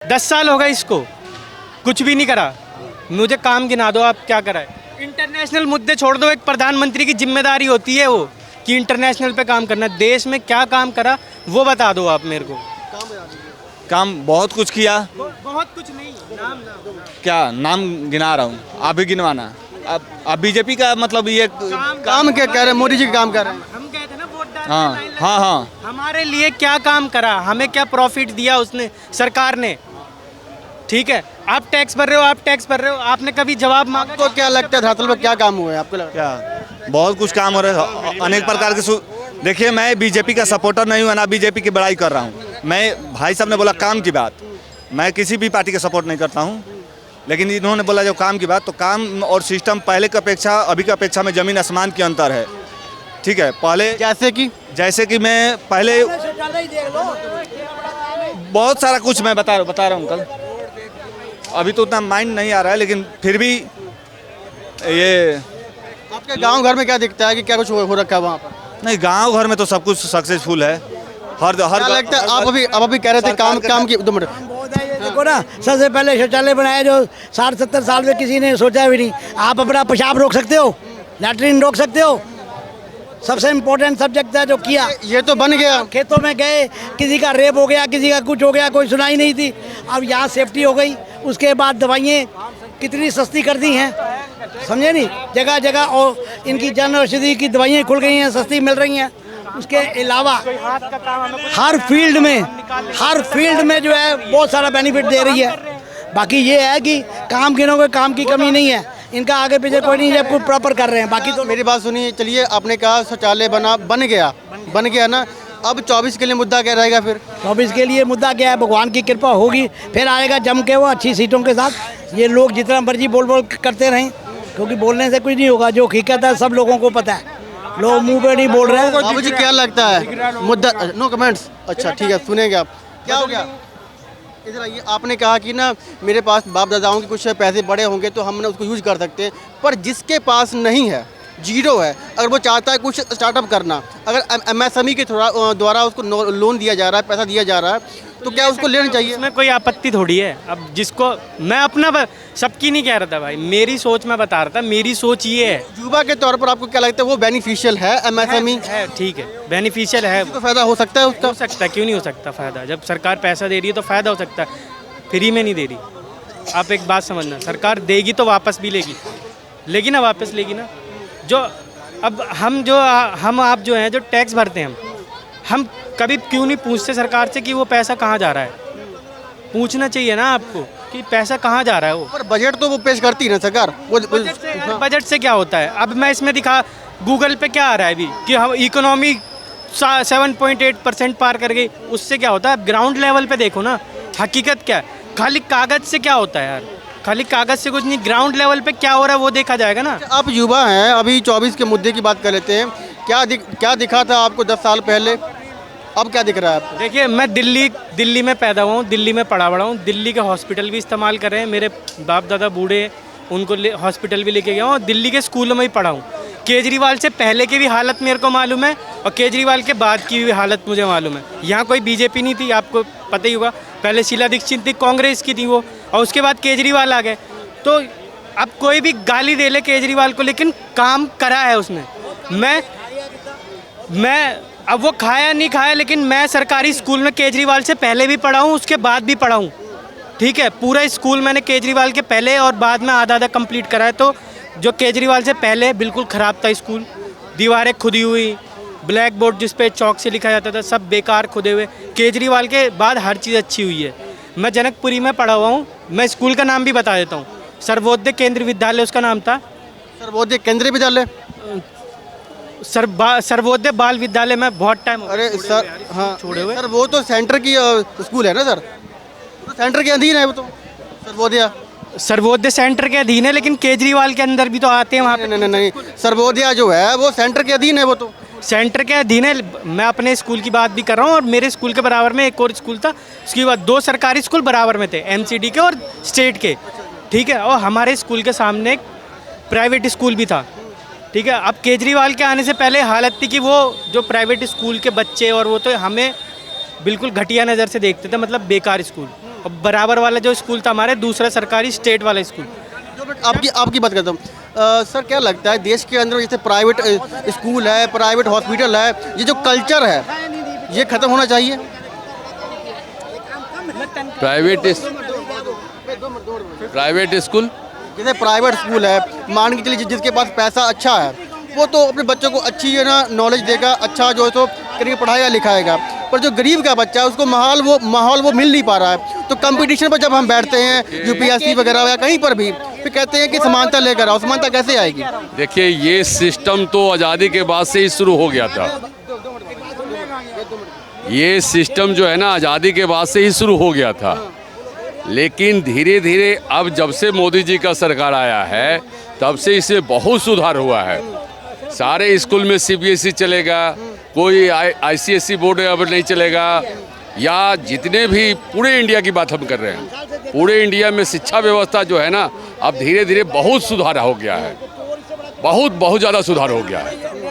10 साल हो गए इसको, कुछ भी नहीं करा। मुझे काम गिना दो आप क्या करा है। इंटरनेशनल मुद्दे छोड़ दो, एक प्रधानमंत्री की जिम्मेदारी होती है वो कि इंटरनेशनल पे काम करना। देश में क्या काम करा वो बता दो आप मेरे को। काम बहुत कुछ किया। बहुत कुछ नहीं, नाम क्या नाम गिना रहा हूँ, आप भी गिनवाना। अब बीजेपी का मतलब ये काम क्या कह रहे हैं? मोदी जी काम कर रहे हैं। हम गए थे ना वोट डालने, हाँ, लाइन लगा। हाँ, हाँ। हमारे लिए क्या काम करा, हमें क्या प्रॉफिट दिया उसने, सरकार ने। ठीक है, आप टैक्स भर रहे हो, आप टैक्स भर रहे हो, आपने कभी जवाब मांगा? आपको क्या लगता है धरातल पर क्या काम हुआ है आपको लगता क्या बहुत कुछ काम हो रहा है, अनेक प्रकार के देखिए मैं बीजेपी का सपोर्टर नहीं हूँ ना बीजेपी की बड़ाई कर रहा हूँ। मैं भाई साहब ने बोला काम की बात, मैं किसी भी पार्टी का सपोर्ट नहीं करता हूँ, लेकिन इन्होंने बोला जो काम की बात, तो काम और सिस्टम पहले की अपेक्षा अभी की अपेक्षा में ज़मीन आसमान की अंतर है। ठीक है, पहले जैसे कि मैं पहले बहुत सारा कुछ मैं बता रहा हूँ कल, अभी तो उतना माइंड नहीं आ रहा है, लेकिन फिर भी ये आपके गांव घर में क्या दिखता है कि क्या कुछ हो रखा है वहाँ पर? नहीं, गांव घर में तो सब कुछ सक्सेसफुल है। हर क्या लगता है? आप अभी कह रहे थे काम की 2 मिनट। देखो ना, सबसे पहले शौचालय बनाया जो 60-70 साल में किसी ने सोचा भी नहीं। आप अपना पेशाब रोक सकते हो, लैट्रिन रोक सकते हो। सबसे इम्पोर्टेंट सब्जेक्ट था जो किया, ये तो बन गया। खेतों में गए, किसी का रेप हो गया, किसी का कुछ हो गया, कोई सुनाई नहीं थी। अब यहाँ सेफ्टी हो गई। उसके बाद दवाइयाँ कितनी सस्ती कर दी हैं, समझे नहीं, जगह जगह। और इनकी जन औषधि की दवाइयाँ खुल गई हैं, सस्ती मिल रही हैं। उसके अलावा हर फील्ड में जो है बहुत सारा बेनिफिट दे रही है। बाकी ये है कि काम गिनोगे, काम की कमी नहीं है इनका, आगे पीछे कोई नहीं, जब प्रॉपर कर रहे हैं। बाकी तो मेरी बात सुनिए, चलिए आपने कहा शौचालय बन गया ना, अब 24 के लिए मुद्दा क्या रहेगा फिर? 24 के लिए मुद्दा क्या है, भगवान की कृपा होगी, फिर आएगा जम के वो अच्छी सीटों के साथ। ये लोग जितना मर्जी बोल करते रहें, क्योंकि बोलने से कुछ नहीं होगा। जो हकीकत है सब लोगों को पता है, लोग मुंह पे नहीं बोल रहे हैं। बाबू जी क्या लगता है मुद्दा? No comments. अच्छा ठीक है, सुनेंगे आप। क्या हो गया? इधर आइए। आपने कहा कि ना मेरे पास बाप दादाओं के कुछ पैसे बड़े होंगे तो हम ना उसको यूज कर सकते हैं, पर जिसके पास नहीं है, जीरो है, अगर वो चाहता है कुछ स्टार्टअप करना, अगर एमएसएमई के द्वारा उसको लोन दिया जा रहा है, पैसा दिया जा रहा है, तो क्या उसको लेना चाहिए? इसमें कोई आपत्ति थोड़ी है। अब जिसको मैं अपना सबकी नहीं कह रहा था भाई, मेरी सोच मैं बता रहा था, मेरी सोच ये है। युवा के तौर पर आपको क्या लगता है वो बेनिफिशियल है एमएसएमई? है, ठीक है, बेनिफिशियल है। तो फायदा हो सकता है उसका? हो सकता है, क्यों नहीं हो सकता फ़ायदा? जब सरकार पैसा दे रही है तो फ़ायदा हो सकता है, फ्री में नहीं दे रही। आप एक बात समझना, सरकार देगी तो वापस भी लेगी ना, वापस लेगी ना। जो अब हम आप जो हैं, जो टैक्स भरते हैं, हम कभी क्यों नहीं पूछते सरकार से कि वो पैसा कहाँ जा रहा है? पूछना चाहिए ना आपको कि पैसा कहाँ जा रहा है वो। पर बजट तो वो पेश करती है ना सरकार। बजट से क्या होता है? अब मैं इसमें दिखा, गूगल पे क्या आ रहा है अभी कि हम इकोनॉमी 7.8% पार कर गई। उससे क्या होता है? ग्राउंड लेवल पे देखो ना, हकीकत क्या है। खाली कागज़ से क्या होता है यार? खाली कागज़ से कुछ नहीं, ग्राउंड लेवल पे क्या हो रहा है वो देखा जाएगा ना। आप युवा हैं, अभी 24 के मुद्दे की बात कर लेते हैं। क्या दिखा था आपको 10 साल पहले, अब क्या दिख रहा है आपको? देखिए, मैं दिल्ली में पैदा हुआ हूँ, दिल्ली में पढ़ा बड़ा हूँ, दिल्ली के हॉस्पिटल भी इस्तेमाल कर रहे हैं। मेरे बाप दादा बूढ़े हैं, उनको हॉस्पिटल भी लेके गया हूँ, और दिल्ली के स्कूलों में ही पढ़ा हूँ। केजरीवाल से पहले की भी हालत मेरे को मालूम है, और केजरीवाल के बाद की भी हालत मुझे मालूम है। यहाँ कोई बीजेपी नहीं थी, आपको पता ही होगा। पहले शीला दीक्षित थी, कांग्रेस की थी वो, और उसके बाद केजरीवाल आ गए। तो अब कोई भी गाली दे ले केजरीवाल को, लेकिन काम करा है उसने। मैं अब वो खाया नहीं खाया, लेकिन मैं सरकारी स्कूल में केजरीवाल से पहले भी पढ़ा हूँ, उसके बाद भी पढ़ा हूँ। ठीक है, पूरा स्कूल मैंने केजरीवाल के पहले और बाद में आधा कंप्लीट करा है। तो जो केजरीवाल से पहले बिल्कुल ख़राब था स्कूल, दीवारें खुदी हुई, ब्लैक बोर्ड जिस पे चौक से लिखा जाता था सब बेकार खुदे हुए। केजरीवाल के बाद हर चीज़ अच्छी हुई है। मैं जनकपुरी में पढ़ा हुआ हूँ, मैं स्कूल का नाम भी बता देता हूँ, सर्वोदय केंद्रीय विद्यालय उसका नाम था। सर्वोदय केंद्रीय विद्यालय, सर्वोदय बाल विद्यालय में बहुत टाइम। अरे सर, हाँ छोड़े हुए सर, वो तो सेंटर की स्कूल है ना सर, तो सेंटर के अधीन है वो तो। सर्वोदय सेंटर के अधीन है, लेकिन केजरीवाल के अंदर भी तो आते हैं वहाँ पे। नहीं, सर्वोदय जो है वो सेंटर के अधीन है, वो तो सेंटर के अधीन है। मैं अपने स्कूल की बात भी कर रहा हूँ, और मेरे स्कूल के बराबर में एक और स्कूल था, उसके बाद 2 सरकारी स्कूल बराबर में थे, एमसीडी के और स्टेट के। ठीक है, और हमारे स्कूल के सामने एक प्राइवेट स्कूल भी था। ठीक है, अब केजरीवाल के आने से पहले हालत थी कि वो जो प्राइवेट स्कूल के बच्चे और वो तो हमें बिल्कुल घटिया नज़र से देखते थे, मतलब बेकार स्कूल। और बराबर वाला जो स्कूल था हमारे दूसरा सरकारी स्टेट वाला स्कूल। आपकी बात करता हूँ सर, क्या लगता है देश के अंदर जैसे प्राइवेट स्कूल है, प्राइवेट हॉस्पिटल है, ये जो कल्चर है ये ख़त्म होना चाहिए? प्राइवेट स्कूल, जैसे प्राइवेट स्कूल है, मान के चलिए जिसके पास पैसा अच्छा है वो तो अपने बच्चों को अच्छी है ना नॉलेज देगा, अच्छा जो है तो करके पढ़ाएगा लिखाएगा, पर जो गरीब का बच्चा है उसको माहौल वो मिल नहीं पा रहा है। तो कंपटीशन पर जब हम बैठते हैं यूपीएससी वगैरह या कहीं पर भी, फिर कहते हैं कि समानता लेकर आओ, समानता कैसे आएगी? देखिए ये सिस्टम तो आज़ादी के बाद से ही शुरू हो गया था। ये सिस्टम जो है ना आज़ादी के बाद से ही शुरू हो गया था, लेकिन धीरे धीरे अब जब से मोदी जी का सरकार आया है तब से इसमें बहुत सुधार हुआ है। सारे स्कूल में सीबीएसई चलेगा, कोई आईसीएसई बोर्ड अब नहीं चलेगा, या जितने भी पूरे इंडिया की बात हम कर रहे हैं, पूरे इंडिया में शिक्षा व्यवस्था जो है ना अब धीरे धीरे बहुत सुधार हो गया है, बहुत ज़्यादा सुधार हो गया है।